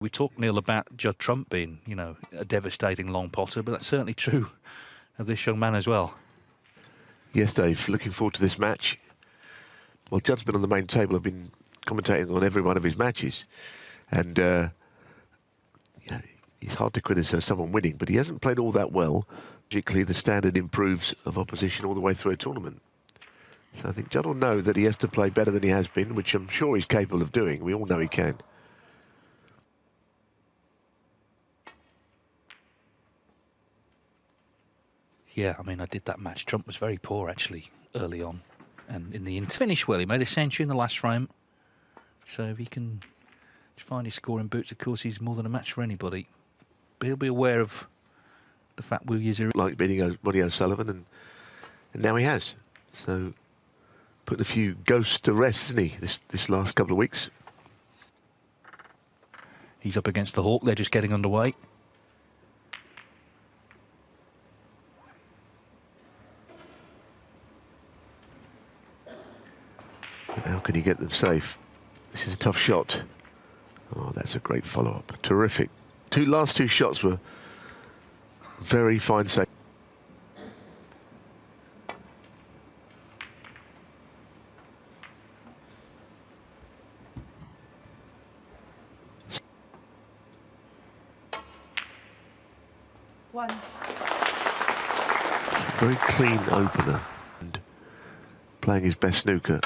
We talk, Neil, about Judd Trump being, you know, a devastating long potter, but that's certainly true of this young man as well. Yes, Dave, looking forward to this match. Well, Judd's been on the main table. I've been commentating on every one of his matches. And, you know, it's hard to criticise someone winning, but he hasn't played all that well. Logically, the standard improves of opposition all the way through a tournament. So I think Judd will know that he has to play better than he has been, which I'm sure he's capable of doing. We all know he can. Yeah, I mean, I did that match. Trump was very poor, actually, early on. And in the finish well, he made a century in the last frame. So if he can find his scoring boots, of course, he's more than a match for anybody. But he'll be aware of the fact Wu Yize... Like beating Ronnie O'Sullivan, and now he has. So, putting a few ghosts to rest, isn't he, this last couple of weeks? He's up against the Hawk. They're just getting underway. But how can he get them safe? This is a tough shot. Oh, that's a great follow-up. Terrific. Last two shots were very fine save. One. Very clean opener and playing his best snooker.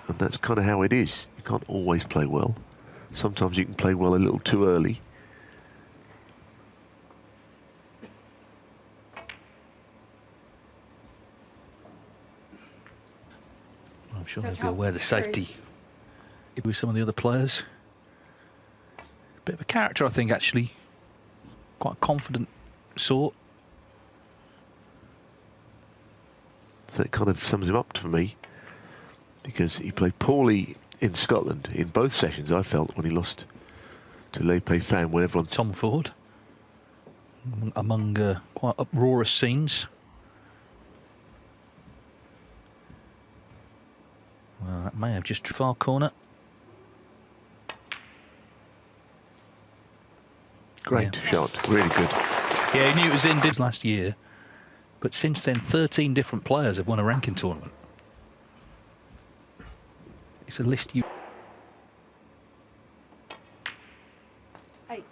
And that's kind of how it is. You can't always play well. Sometimes you can play well a little too early. I'm sure they'll be aware of the safety with some of the other players. Bit of a character, I think, actually. Quite a confident sort. So it kind of sums him up for me, because he played poorly in Scotland in both sessions, I felt, when he lost to Le Pei Fan, when everyone... Tom Ford, among quite uproarious scenes. Well, that may have just far corner. Great shot, really good. Yeah, he knew it was in last year, but since then 13 different players have won a ranking tournament. It's a list you... 8.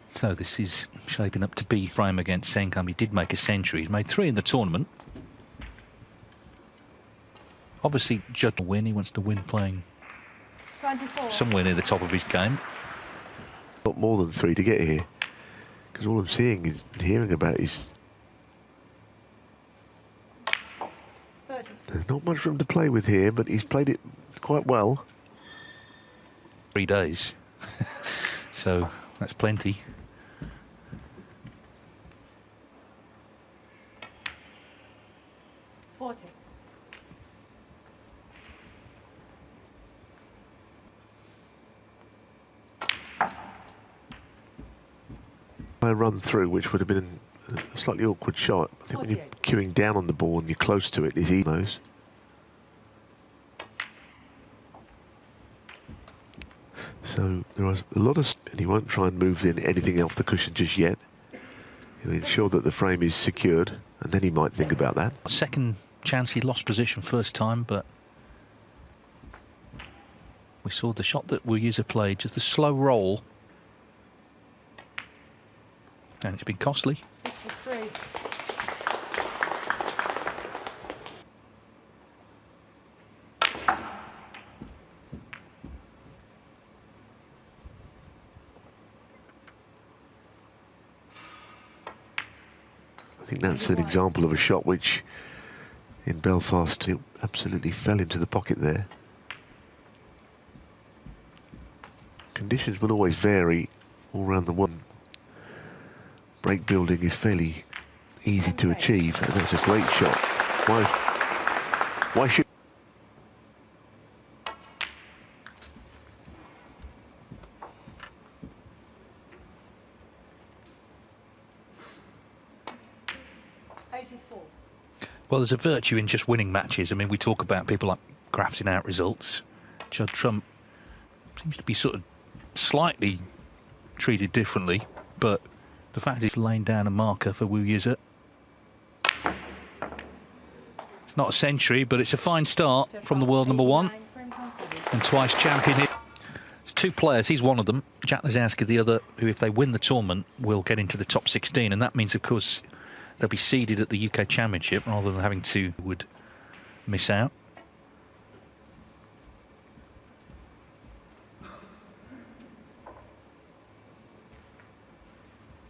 So this is shaping up to be frame against Senkamp. He did make a century. He's made 3 in the tournament. Obviously, Judd will win. He wants to win playing 24. Somewhere near the top of his game. Not more than 3 to get here, because all I'm seeing is hearing about is 30. there's not much room to play with here, but he's played it quite well. 3 days. So that's plenty. I run through, which would have been a slightly awkward shot. I think when you're queuing down on the ball and you're close to it, it's easy. So there are a lot of... And he won't try and move anything off the cushion just yet. He'll ensure that the frame is secured, and then he might think about that. Second chance, he lost position first time, but we saw the shot that Wu Yize played, just the slow roll. And it's been costly. 63. I think that's an example of a shot which, in Belfast, it absolutely fell into the pocket there. Conditions will always vary all around the world. Break building is fairly easy to achieve, and that's a great shot. Why should... 84. Well, there's a virtue in just winning matches. I mean, we talk about people like grafting out results. Judd Trump seems to be sort of slightly treated differently, but the fact he's laying down a marker for Wu Yize. It's not a century, but it's a fine start from the world number one and twice champion here. There's two players, he's one of them, Jack Lazowski the other, who if they win the tournament will get into the top 16, and that means of course they'll be seeded at the UK Championship rather than having to would miss out.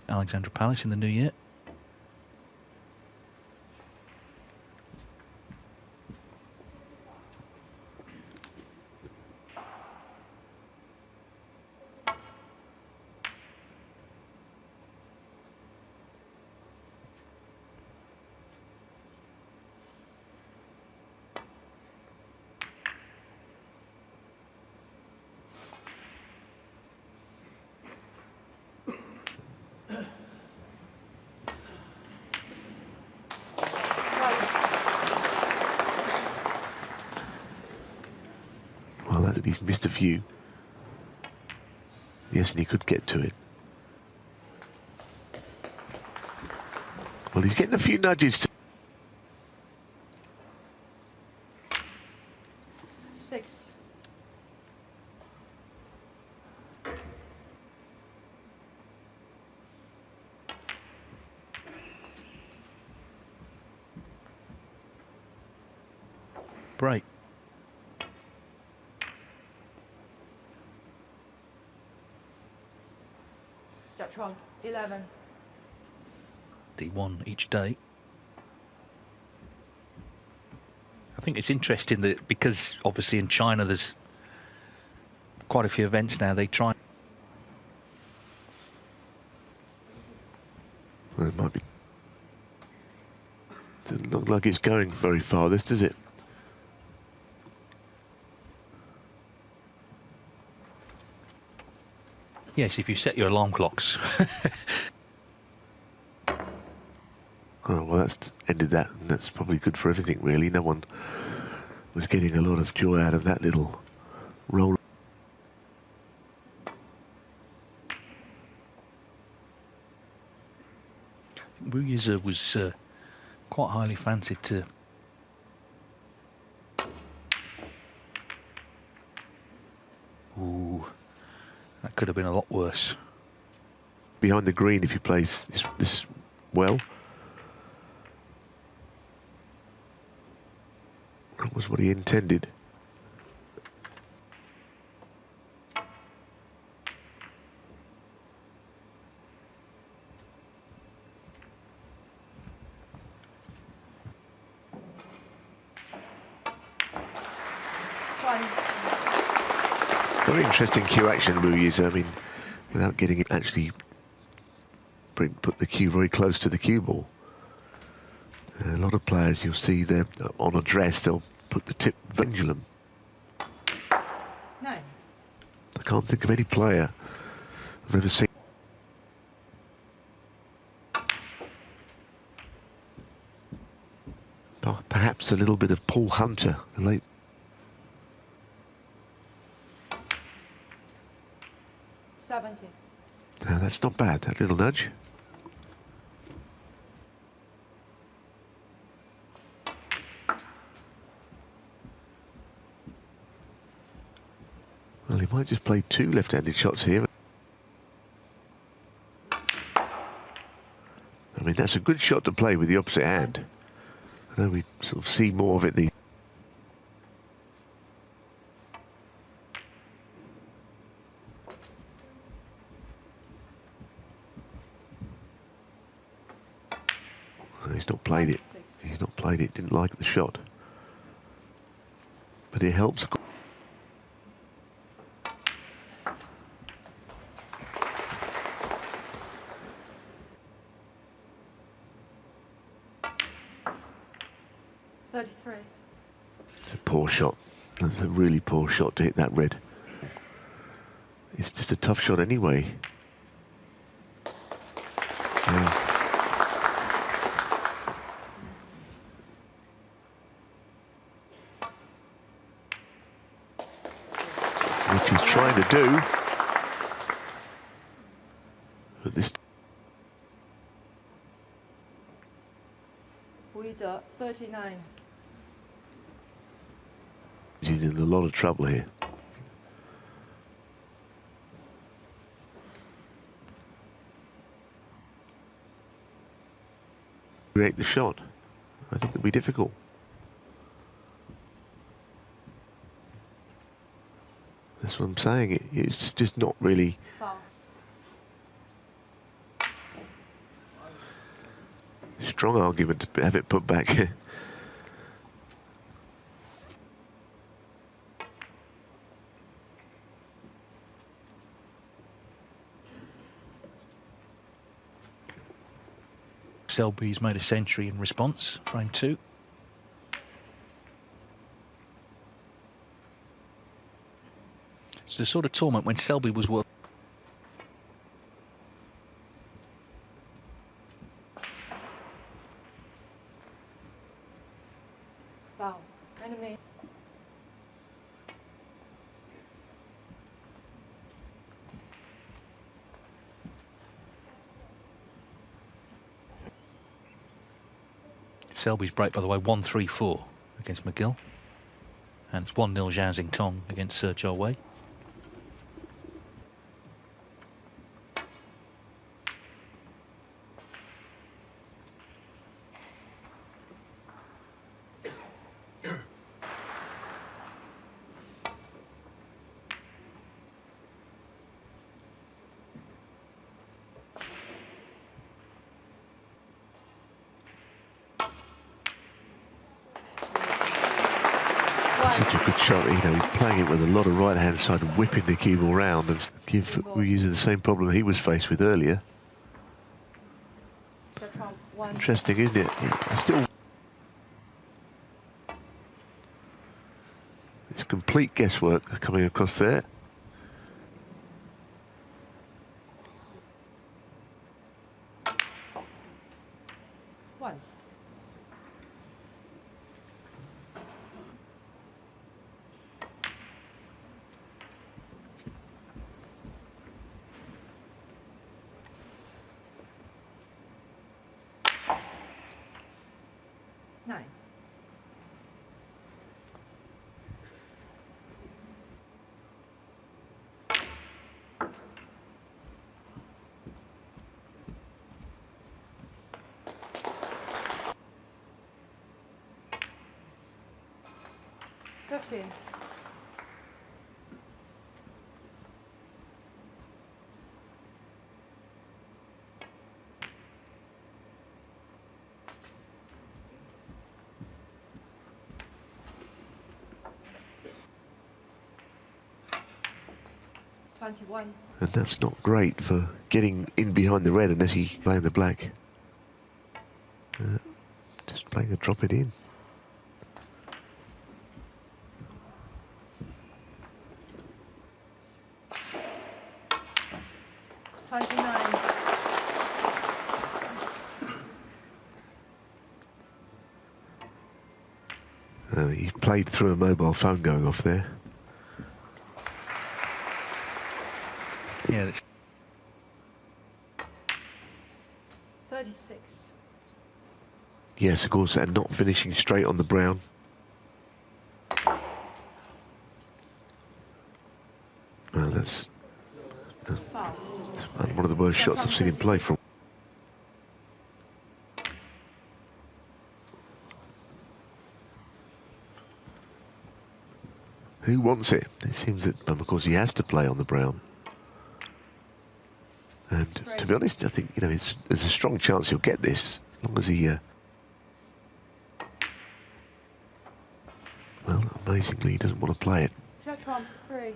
Alexandra Palace in the new year. Well, that he's missed a few. Yes, and he could get to it. Well, he's getting a few nudges. 6. Break. Judd Trump, 11. D1 each day. I think it's interesting that because obviously in China there's quite a few events now, they try. Well, it might be. Doesn't look like it's going very far, this, does it? Yes, if you set your alarm clocks. Oh, well, that's ended that, and that's probably good for everything, really. No one was getting a lot of joy out of that little roll. Wu Yize was quite highly fancied to. Ooh, that could have been a lot worse. Behind the green, if he plays this well. That was what he intended. Very interesting cue action, Wu Yize. I mean, without getting it actually put the cue very close to the cue ball. A lot of players you'll see they're on a dress, they'll put the tip pendulum. 9. I can't think of any player I've ever seen. Perhaps a little bit of Paul Hunter, the late. Now, that's not bad, that little nudge. Well, he might just play two left-handed shots here. I mean, that's a good shot to play with the opposite hand. I know we sort of see more of it these. Well, he's not played it. He's not played it, didn't like the shot. But it helps. It's a poor shot. That's a really poor shot to hit that red. It's just a tough shot anyway. Yeah. which he's trying to do. But this Wu Yize, 39. he's in a lot of trouble here. Create the shot. I think it'll be difficult. That's what I'm saying. It's just not really. Foul. Strong argument to have it put back. Selby's made a century in response, frame 2. It's the sort of tournament when Selby was worth. Foul. Enemy. Selby's break, by the way, 1-3-4 against McGill. And it's 1-0 Zhao Xingtong against Sir Jiao Wei. Such a good shot, you know, he's playing it with a lot of right-hand side, whipping the cue ball round and give Wu Yize the same problem he was faced with earlier. Judd Trump, 1. Interesting, isn't it? Yeah, still, it's complete guesswork coming across there. One. Nine. Fifteen. $21. And that's not great for getting in behind the red unless he's playing the black. Just playing a drop it in. $29. He played through a mobile phone going off there. Yeah, that's 36. Yes, of course, and not finishing straight on the brown. Well, that's Foul. one of the worst shots I've seen him play from. Who wants it? It seems that, of course, he has to play on the brown. And to be honest, I think, you know, there's a strong chance he'll get this, as long as he... well, amazingly, he doesn't want to play it. Judd Trump, 3.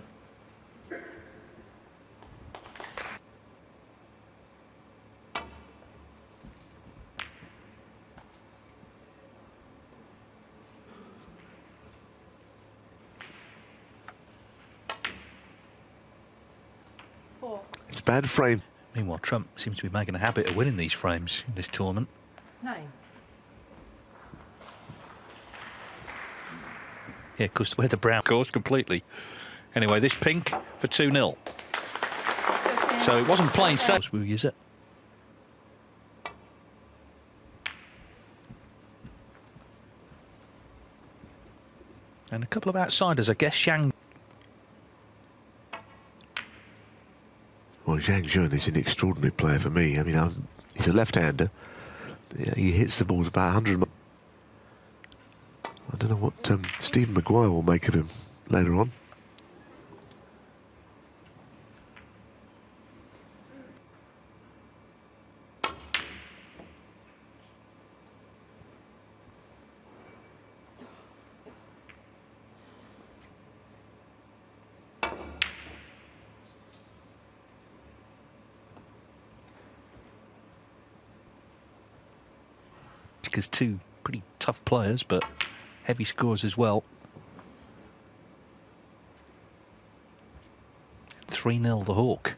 It's bad frame. Meanwhile, Trump seems to be making a habit of winning these frames in this tournament. 9. Yeah, because where the brown goes completely. Anyway, this pink for 2-0. So it wasn't plain safe. Wu Yize. And a couple of outsiders, I guess. Zhang. Well, Zhang Jun is an extraordinary player for me. I mean, he's a left-hander. Yeah, he hits the balls about 100 miles. I don't know what Stephen Maguire will make of him later on. Because two pretty tough players, but heavy scores as well. 3-0 the Hawk.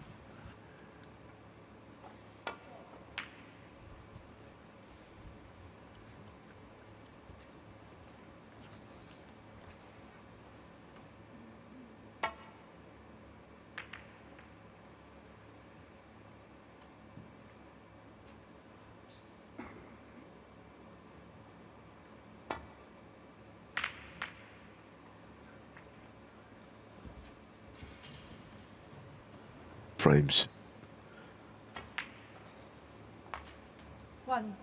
Frames. 1.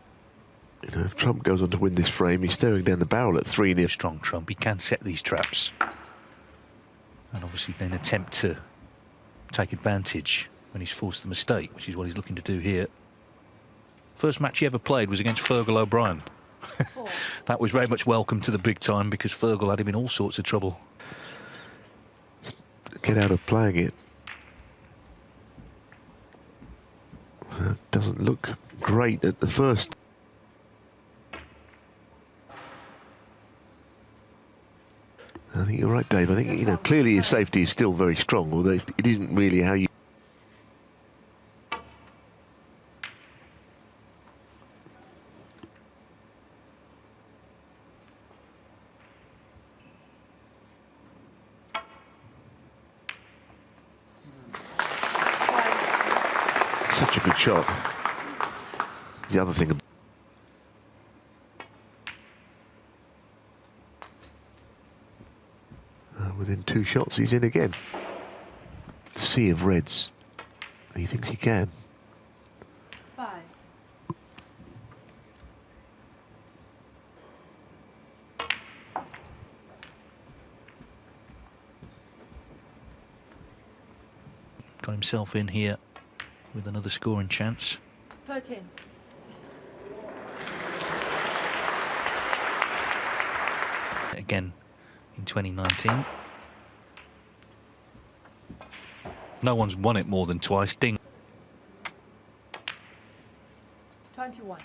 You know, if Trump goes on to win this frame, he's staring down the barrel at 3-0. Strong Trump. He can set these traps. And obviously then attempt to take advantage when he's forced the mistake, which is what he's looking to do here. First match he ever played was against Fergal O'Brien. That was very much welcome to the big time because Fergal had him in all sorts of trouble. Get out of playing it. Doesn't look great at the first. I think you're right, Dave. I think, you know, clearly his safety is still very strong, although it isn't really how you... Such a good shot. The other thing... within 2 shots, he's in again. The sea of reds. He thinks he can. 5. Got himself in here with another scoring chance. 13. Again in 2019. No one's won it more than twice. Ding. 21.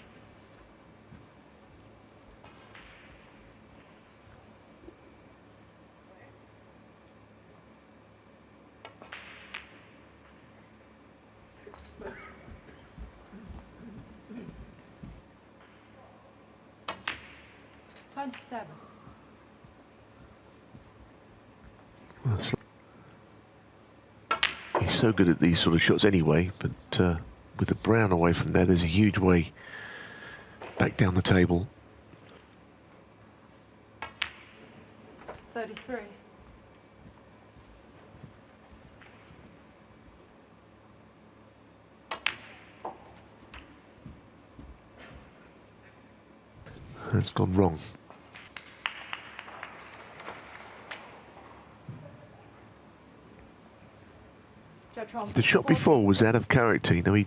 He's so good at these sort of shots anyway, but with the brown away from there, there's a huge way back down the table. 33. That's gone wrong. Judd Trump. The shot before was out of character, you know, he...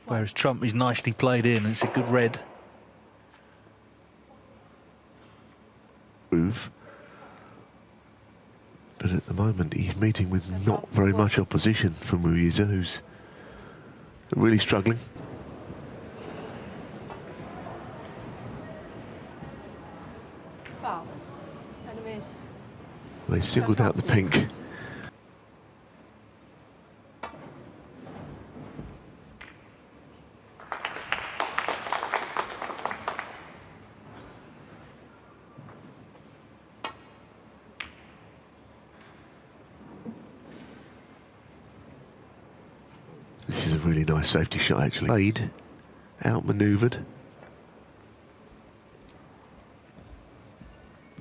Whereas Trump is nicely played in, and it's a good red. Move. But at the moment, he's meeting with not very much opposition from Wu Yize, who's really struggling. Foul. And a miss. They singled out the pink. This is a really nice safety shot, actually. Played, outmanoeuvred.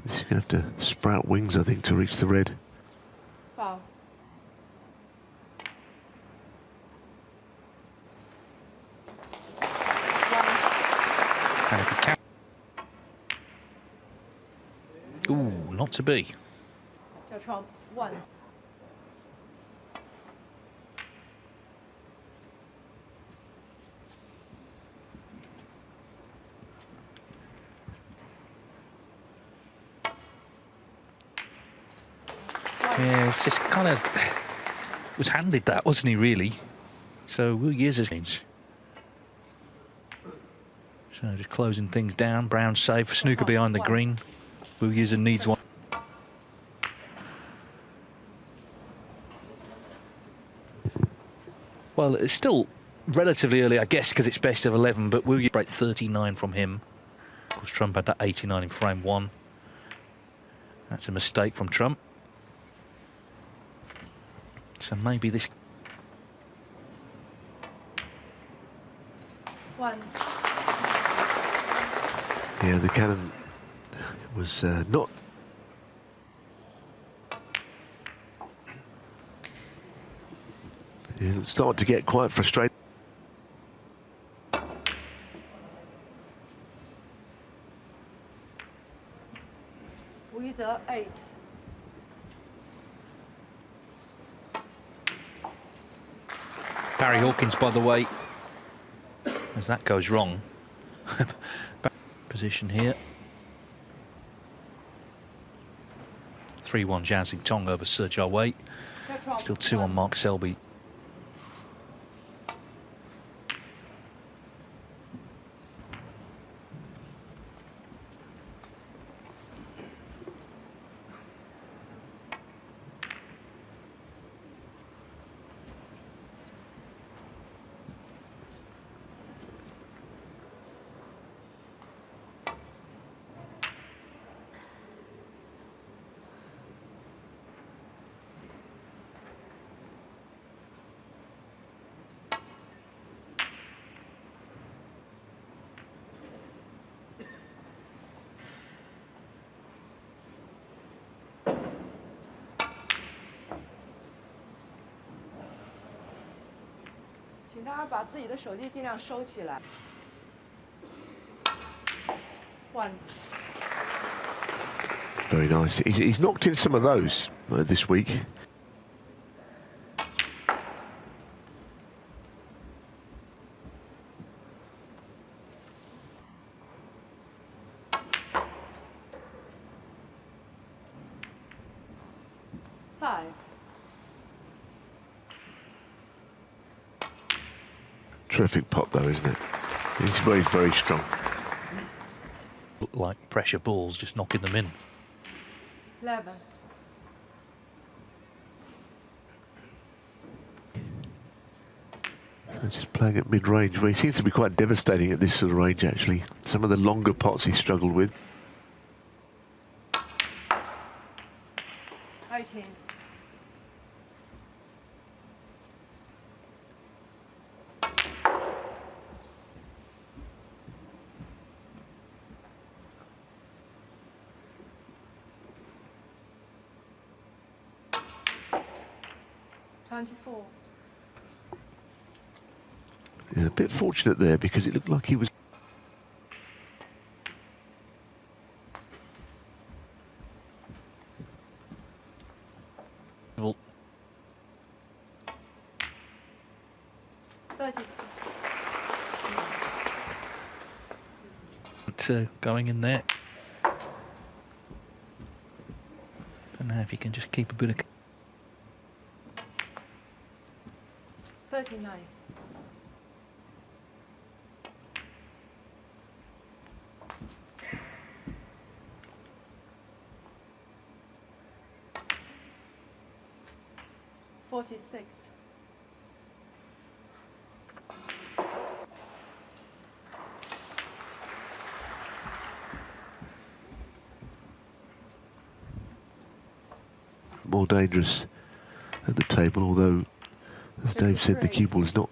This is going to have to sprout wings, I think, to reach the red. Foul. And if he can... Ooh, not to be. Judd Trump, 1. Yeah, it's just kind of was handed that, wasn't he, really? So Wu Yize change. So just closing things down. Brown safe. Snooker behind the green. Wu Yize needs one. Well, it's still relatively early, I guess, because it's best of 11. But Wu Yize break 39 from him. Of course, Trump had that 89 in frame 1. That's a mistake from Trump. So maybe this... 1. Yeah, the cannon was not... It started to get quite frustrated. Wu Yize, 8. Barry Hawkins, by the way, as that goes wrong. Position here. 3-1 Jiaxing Tong over Sergio Wei. Still 2 on Mark Selby. Very nice. He's knocked in some of those this week. Terrific pot, though, isn't it? He's very, very strong. Look like pressure balls, just knocking them in. 11. Just playing at mid-range, where he seems to be quite devastating at this sort of range, actually. Some of the longer pots he struggled with. 18. He's a bit fortunate there because it looked like he was... Well, 32. Going in there. But now if you can just keep a bit of... 39. 46. More dangerous at the table, although, as Dave said, the cue ball is not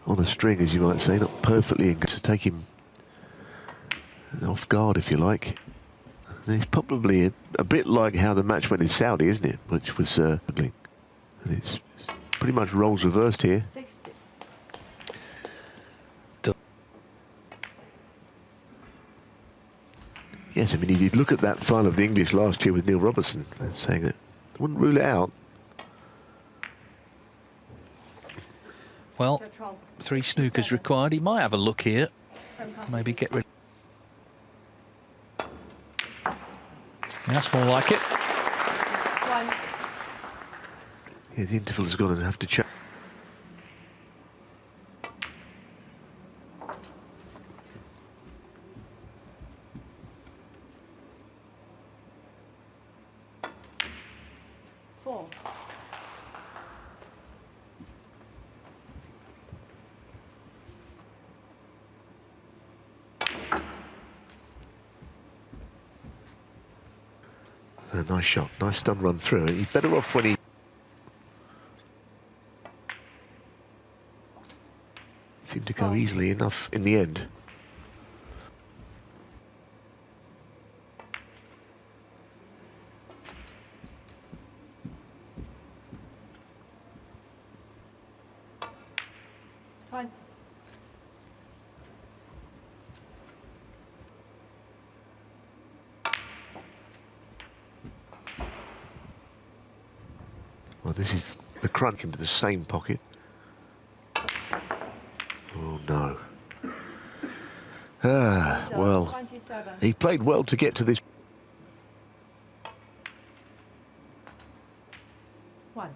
on a string, as you might say, not perfectly in to take him off guard, if you like. And it's probably a bit like how the match went in Saudi, isn't it? Which was ugly. And it's pretty much roles reversed here. 60. Yes, I mean, he did look at that final of the English last year with Neil Robertson, saying that I wouldn't rule it out. Well, Judd Trump. 3 snookers required. He might have a look here. Maybe get rid. That's more like it. 1. Yeah, the interval has gone and have to check. Four. A nice shot, nice stun run through. He's better off when he seemed to go easily enough in the end. Well, this is the crunch into the same pocket. Oh, no. Ah, well, 27. he played well to get to this. 1.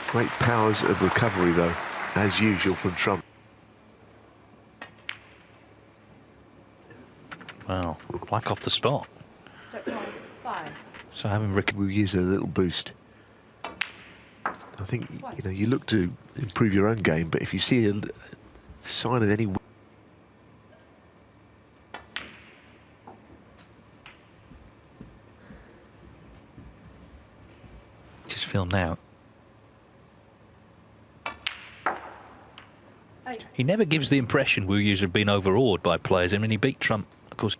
Great powers of recovery, though, as usual from Trump. Wow, black off the spot. Judd Trump. 5. So having Rick. Wu Yize a little boost. I think, you know, you look to improve your own game, but if you see a sign of any... Just feel now. He never gives the impression Wu Yize had been overawed by players. I mean, he beat Trump, of course.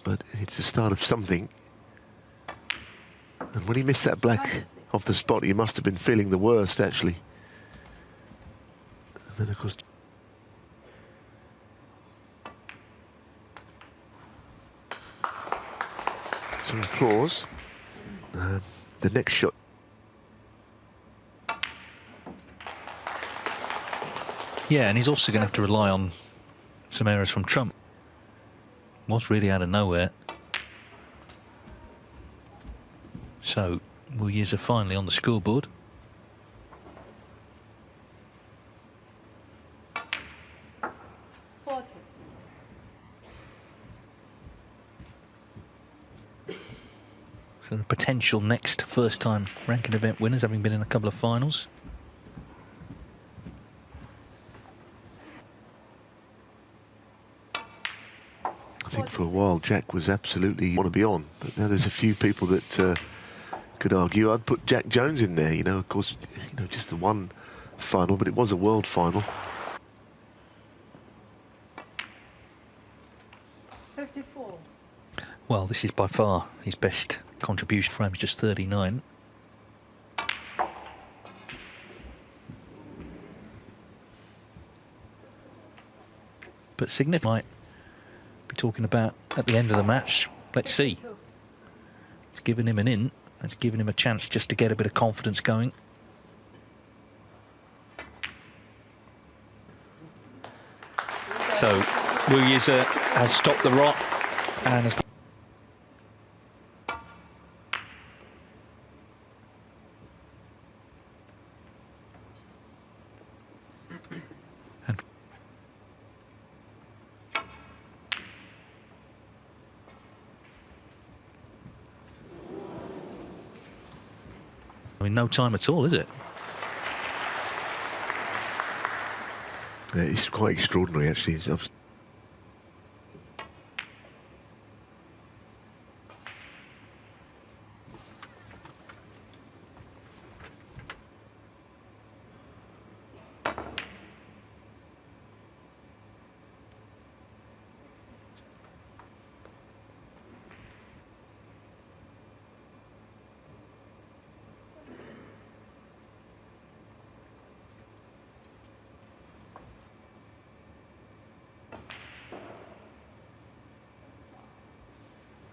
But it's the start of something. And when he missed that black off the spot, he must have been feeling the worst, actually. And then, of course... some applause. The next shot. Yeah, and he's also going to have to rely on some errors from Trump. Was really out of nowhere. So, Wu Yize finally on the scoreboard. So the potential next first-time ranking event winners, having been in a couple of finals. I think for a while Jack was absolutely want to be on, but now there's a few people that could argue. I'd put Jack Jones in there, you know, of course, you know, just the one final, but it was a world final. 54. Well, this is by far his best contribution. For him is just 39. but significant. Might be talking about at the end of the match. Let's see. 62. It's giving him an in. It's giving him a chance just to get a bit of confidence going. So Wu Yize has stopped the rot and has got. I mean, no time at all, is it? Yeah, it's quite extraordinary, actually.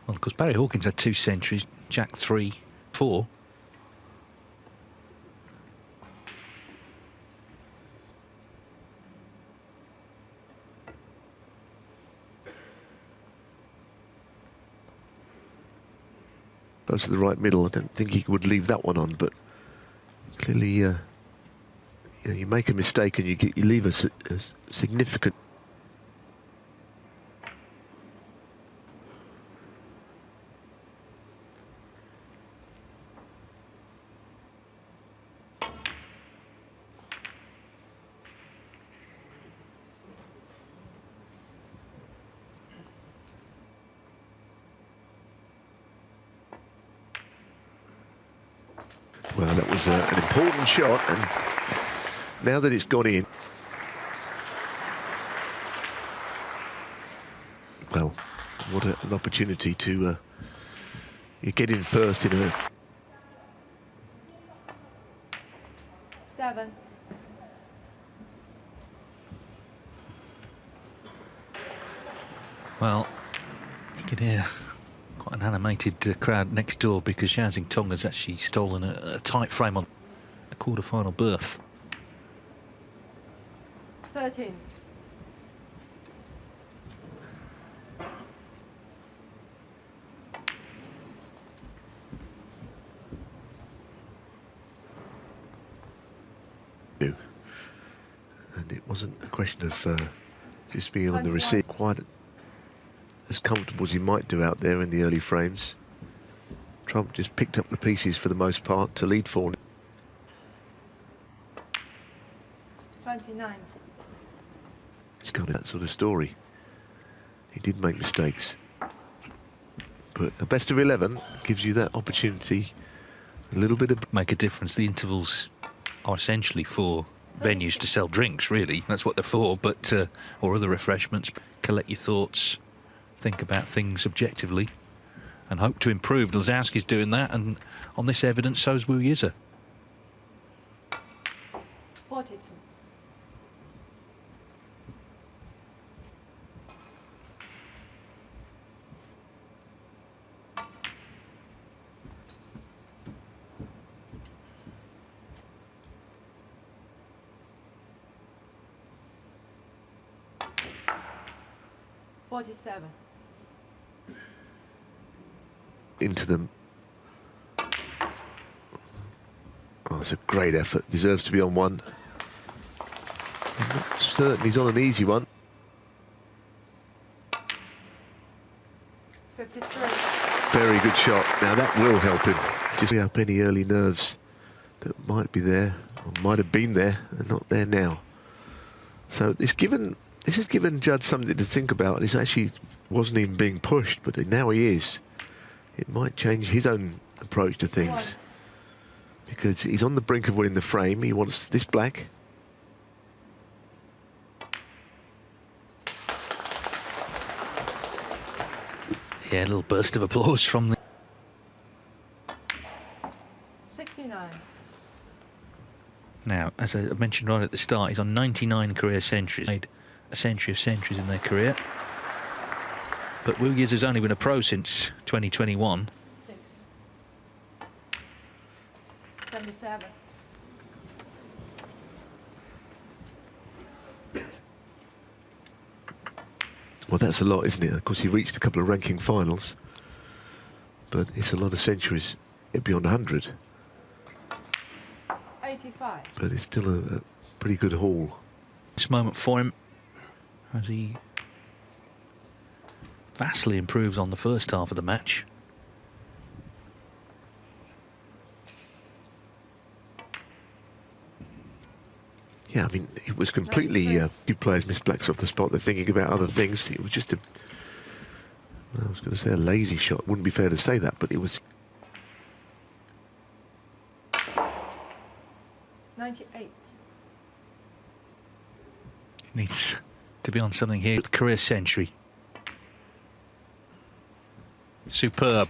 Well, because Barry Hawkins had 2 centuries, Jack 3, 4. Close to the right middle. I don't think he would leave that one on, but clearly, you know, you make a mistake and you leave a significant. Well, that was an important shot, and now that it's gone in, well, what an opportunity to get in first in a. 7. Well, you can hear quite an animated crowd next door because Xiaoxing Tong has actually stolen a tight frame on a quarter-final berth. 13. And it wasn't a question of just being on the receive, quite as comfortable as he might do out there in the early frames. Trump just picked up the pieces for the most part to lead 4. 29. It's kind of that sort of story. He did make mistakes, but a best of 11 gives you that opportunity, a little bit of. Make a difference. The intervals are essentially for venues to sell drinks, really. That's what they're for, but or other refreshments. Collect your thoughts, think about things objectively, and hope to improve. Lazowski's doing that, and on this evidence, so's Wu Yize. 42. $47. Into them. Oh, it's a great effort. Deserves to be on one. I'm not certain he's on an easy one. 53. Very good shot. Now that will help him. Just free up any early nerves that might be there, or might have been there, and not there now. So this has given Judd something to think about. He actually wasn't even being pushed, but now he is. It might change his own approach to things, because he's on the brink of winning the frame. He wants this black. Yeah, a little burst of applause from the. 69. Now, as I mentioned right at the start, he's on 99 career centuries. Made a century of centuries in their career. But Wu Yize has only been a pro since 2021. 6. 77. Well, that's a lot, isn't it? Of course, he reached a couple of ranking finals, but it's a lot of centuries beyond 100. 85. But it's still a pretty good haul. This moment for him as he vastly improves on the first half of the match. Yeah, I mean, it was completely... few players missed blacks off the spot. They're thinking about other things. It was just a... I was going to say a lazy shot. Wouldn't be fair to say that, but it was... 98. Needs to be on something here. Career century. Superb.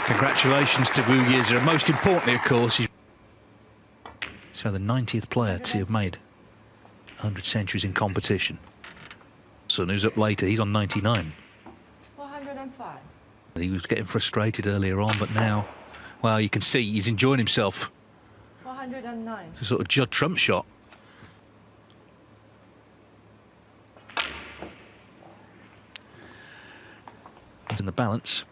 Congratulations to Wu Yize. And most importantly, of course, he's so the 90th player to have made 100 centuries in competition. Son, who's up later, he's on 99. 405. He was getting frustrated earlier on, but now, well, you can see he's enjoying himself. 409. It's a sort of Judd Trump shot. In the balance.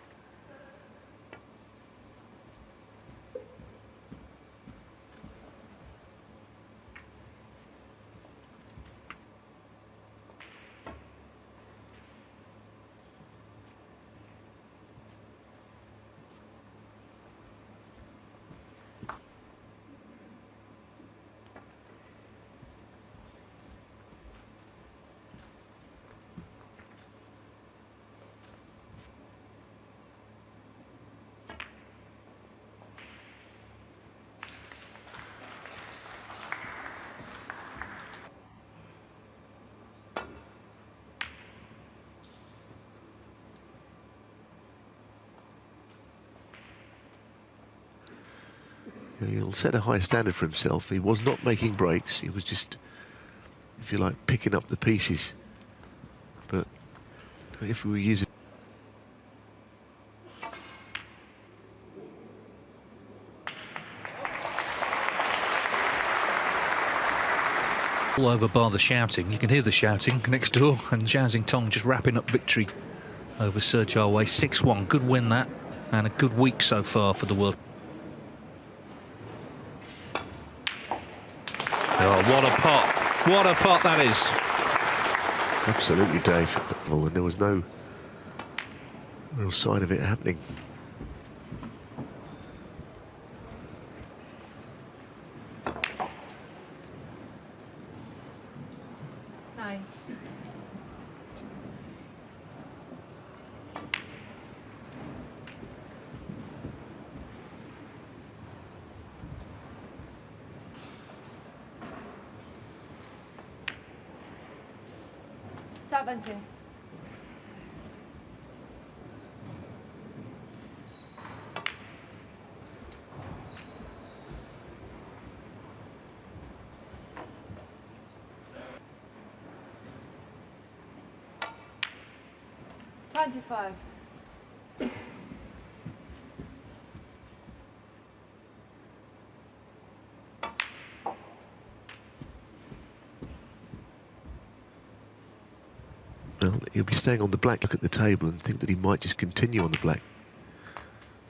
He'll set a high standard for himself. He was not making breaks. He was just, if you like, picking up the pieces. But if we were using... All over bar the shouting. You can hear the shouting next door. And Zhao Xingtong just wrapping up victory over Sir Jarwei. 6-1. Good win that. And a good week so far for the world. Oh, what a pot. What a pot that is. Absolutely, Dave. And there was no real sign of it happening. Nine. Seventeen. $25. Well, he'll be staying on the black. Look at the table and think that he might just continue on the black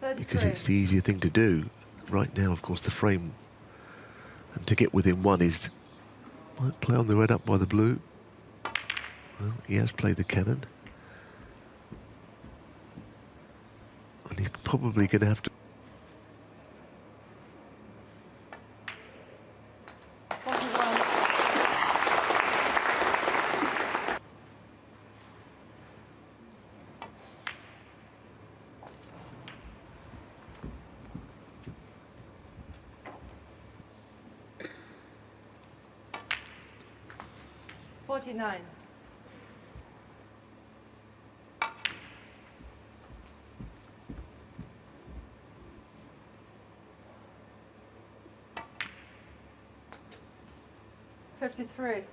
33. because it's the easier thing to do. Right now, of course, the frame and to get within one is might play on the red up by the blue. Well, he has played the cannon. And he's probably going to have to... 41. $49. $53.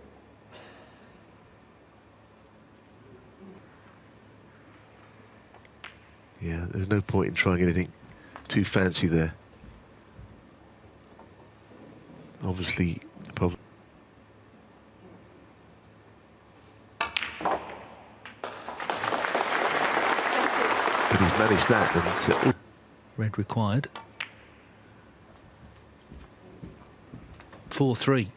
there's no point in trying anything too fancy there. Obviously, probably. But he's managed that, and Red required. 4-3.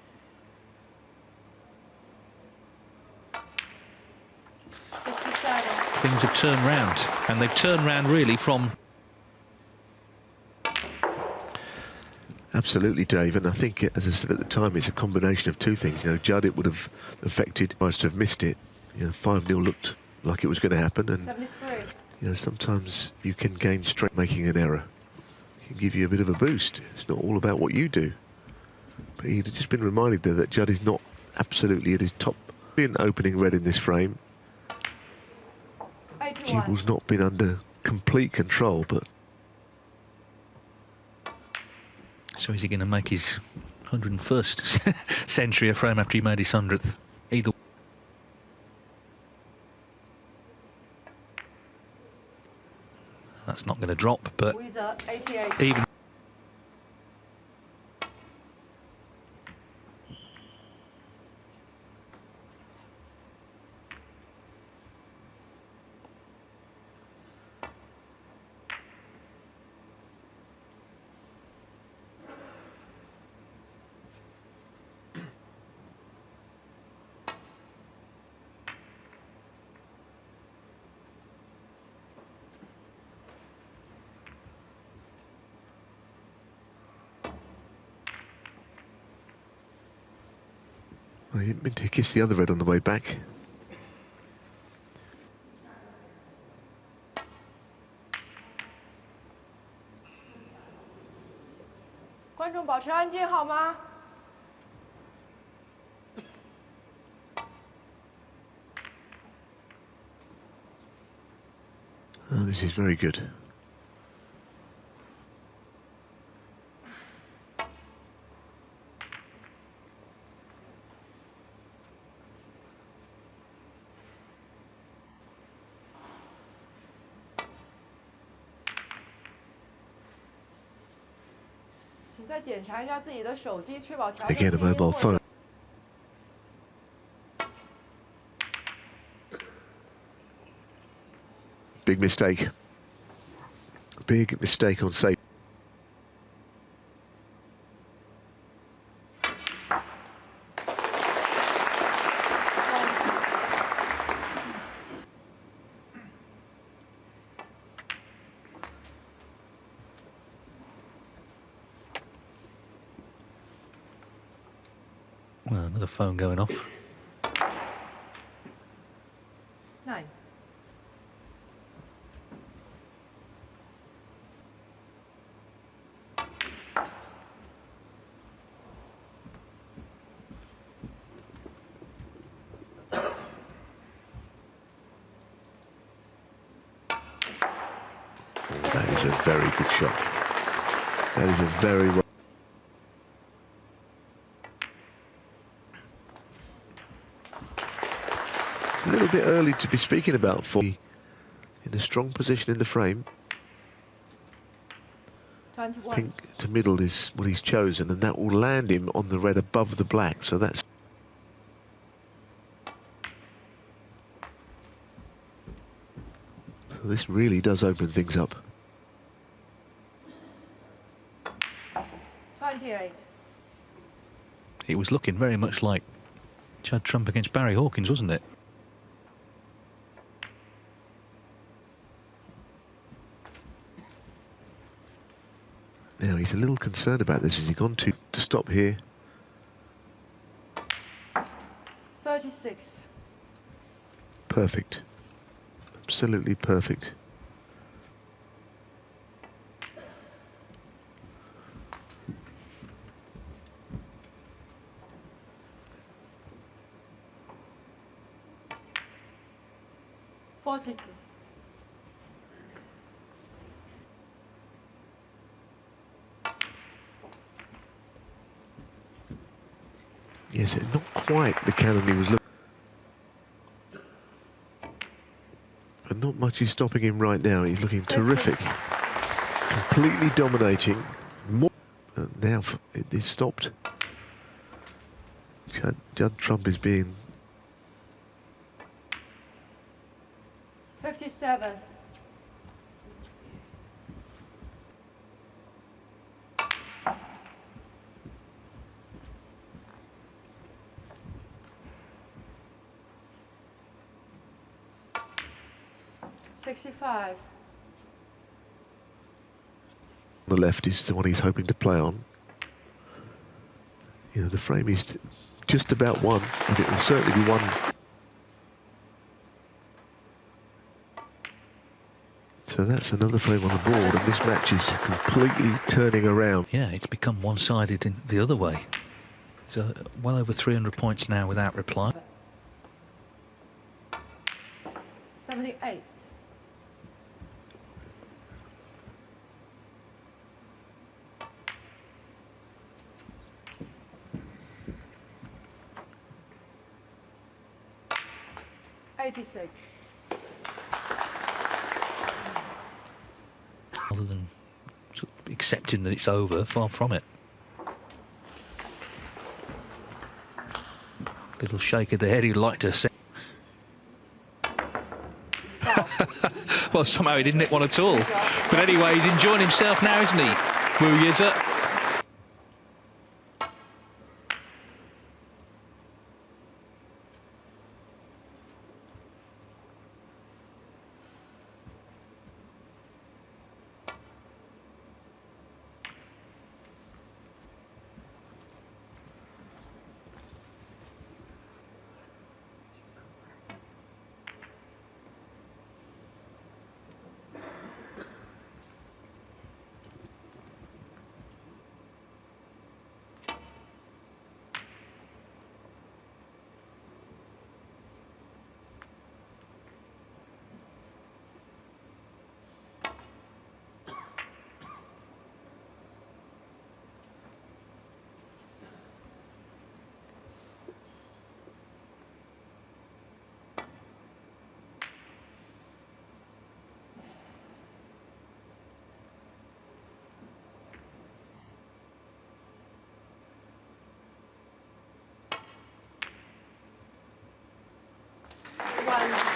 Things have turned round, and they've turned round really from. Absolutely, Dave, and I think, as I said at the time, it's a combination of two things. You know, Judd, it would have affected, must have missed it. You know, 5-0 looked like it was going to happen, and 73. you know, sometimes you can gain strength making an error. It can give you a bit of a boost. It's not all about what you do. But he'd just been reminded there that Judd is not absolutely at his top. Been opening red in this frame. 81. Jubel's not been under complete control, but So is he going to make his 101st century a frame after he made his 100th? Either. That's not going to drop, but Wu Yize, 88. even. well, he didn't mean to kiss the other red on the way back. Oh, this is very good. Again, a mobile phone. Big mistake. Big mistake on safe. Well, another phone going off. 9. That is a very good shot. That is a very well. It's a little bit early to be speaking about for in a strong position in the frame. 21. Pink to middle is what he's chosen, and that will land him on the red above the black. So that's. So this really does open things up. 28. It was looking very much like Judd Trump against Barry Hawkins, wasn't it? Now he's a little concerned about this. Has he gone to stop here? 36. Perfect. Absolutely perfect. Yes, not quite the cannon he was looking. But not much is stopping him right now. He's looking terrific. Completely dominating. Now it is stopped. Judd Trump is being... 57. $65. The left is the one he's hoping to play on. You know, the frame is just about one, and it will certainly be one. So that's another frame on the board, and this match is completely turning around. Yeah, it's become one-sided in the other way. So well over 300 points now without reply. 78. $86. Other than sort of accepting that it's over, far from it. Little shake of the head he'd like to say. Well, somehow he didn't hit one at all. But anyway, he's enjoying himself now, isn't he? Wu Yize.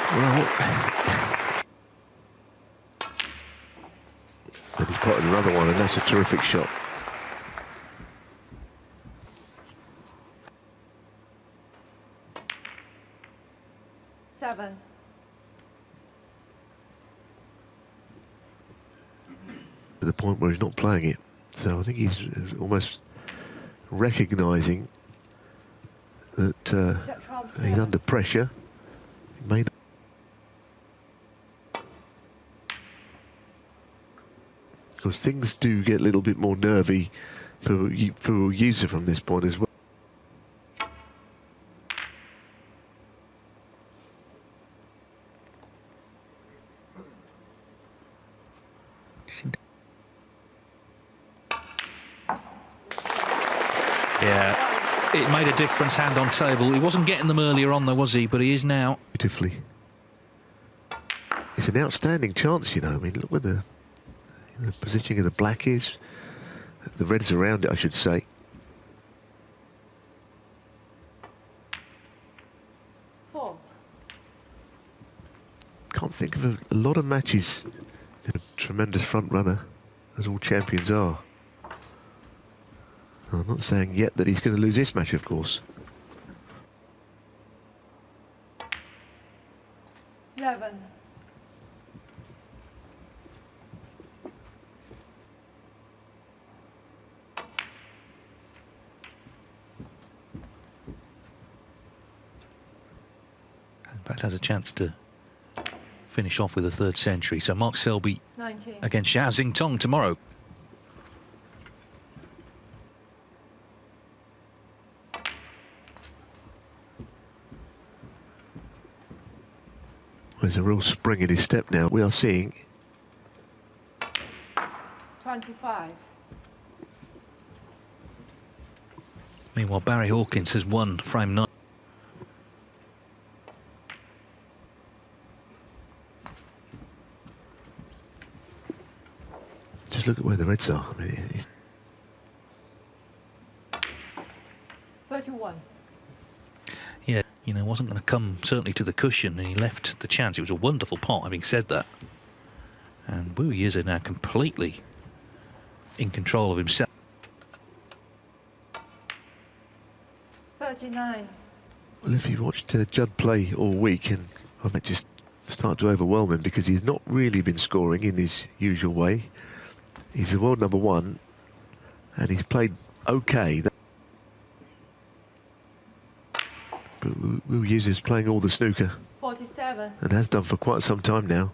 Well, and he's put another one, and that's a terrific shot. $7. To the point where he's not playing it. So I think he's almost recognising that he's under pressure. He may not. Because things do get a little bit more nervy for Yize from this point as well. Yeah, it made a difference hand on table. He wasn't getting them earlier on though, was he? But he is now. Beautifully. It's an outstanding chance, you know. I mean, look where the positioning of the black is. The red's around it, I should say. $4. Can't think of a lot of matches in a tremendous front runner, as all champions are. I'm not saying yet that he's going to lose this match, of course. 11. In fact, has a chance to finish off with a third century. So Mark Selby 19. against Xiao Xingtong tomorrow. There's a real spring in his step now. We are seeing 25. Meanwhile, Barry Hawkins has won frame 9. just look at where the Reds are. I mean, 31. Yeah, you know, wasn't going to come certainly to the cushion, and he left the chance. It was a wonderful pot, having said that. And Wu Yize now completely in control of himself. 39. well, if you've watched Judd play all week, and I might just start to overwhelm him because he's not really been scoring in his usual way. He's the world #1, and he's played okay. But Wu Yize is playing all the snooker 47. and has done for quite some time now.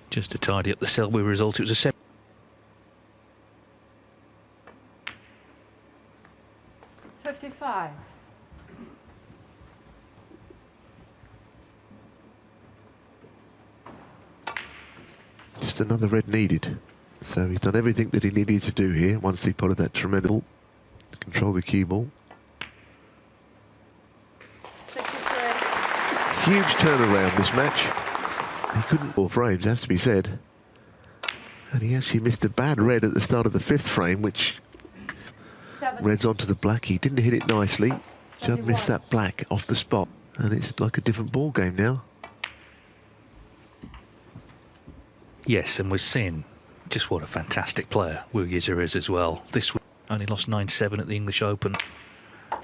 Just to tidy up the Selby result, it was a 7. 55. Just another red needed. So he's done everything that he needed to do here once he potted that tremendous ball. Control the cue ball. 63. Huge turnaround this match. He couldn't 4 frames, has to be said. And he actually missed a bad red at the start of the 5th frame, which 70. red's onto the black. He didn't hit it nicely. Judd 71. missed that black off the spot. And it's like a different ball game now. Yes, and we're seeing just what a fantastic player Wu Yize is as well. This week only lost 9-7 at the English Open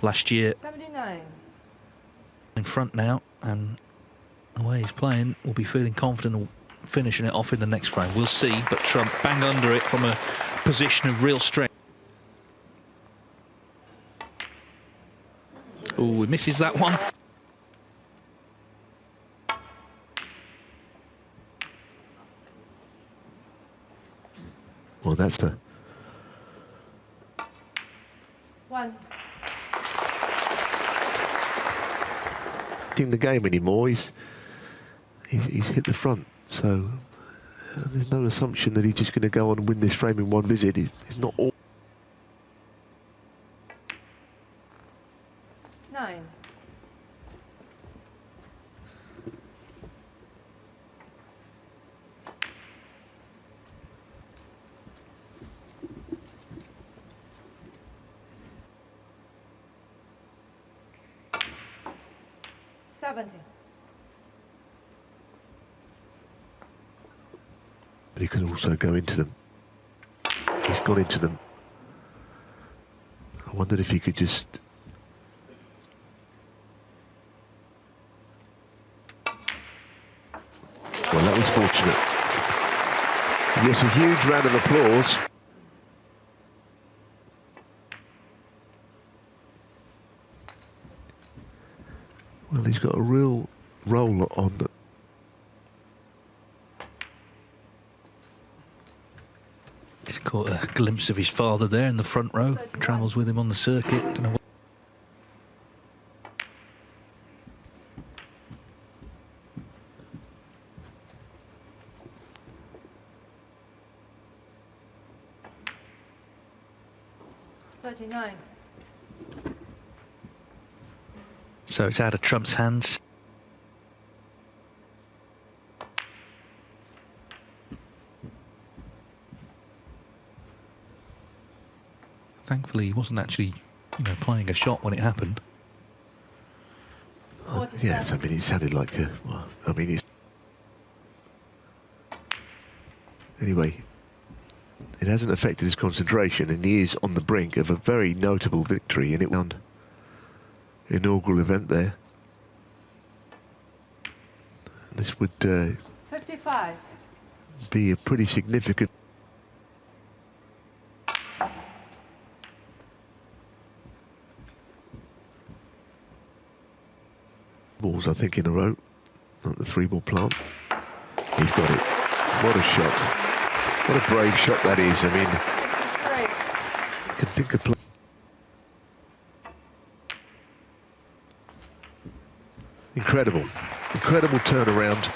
last year. 79. In front now, and the way he's playing, will be feeling confident of finishing it off in the next frame. We'll see, but Trump bang under it from a position of real strength. Oh, he misses that one. Well, that's the... 1. in the game anymore. He's hit the front, so there's no assumption that he's just going to go on and win this frame in one visit. He's not all. 9. 70. But he could also go into them. He's gone into them. I wondered if he could just... Well, that was fortunate. Yes, a huge round of applause. Well, he's got a real roll on the... Just caught a glimpse of his father there in the front row. Travels with him on the circuit. Don't know what 39. So it's out of Trump's hands. Thankfully, he wasn't actually, playing a shot when it happened. Yes, I mean, it sounded like a... Well, I mean, it's... Anyway, it hasn't affected his concentration, and he is on the brink of a very notable victory, and it was an inaugural event there. And this would 55. be a pretty significant... balls, I think, in a row. Not the 3-ball plant. He's got it. What a shot. What a brave shot that is. I mean, 63. I can think of... Incredible. Incredible turnaround.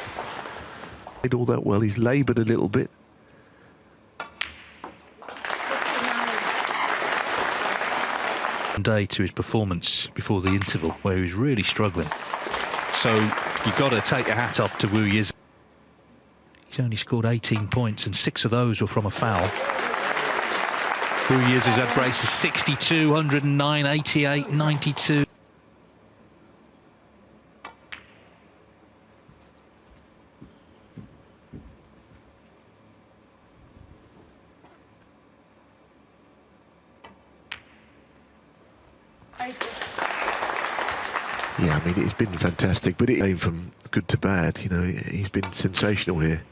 Did all that well. He's laboured a little bit. 69. day to his performance before the interval, where he was really struggling. So you've got to take your hat off to Wu Yize. He's only scored 18 points, and 6 of those were from a foul. Wu Yize has had braces 62, 109, 88, 92. Yeah, I mean, it's been fantastic, but it came from good to bad. You know, he's been sensational here.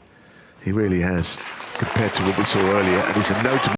He really has, compared to what we saw earlier, and it's a notable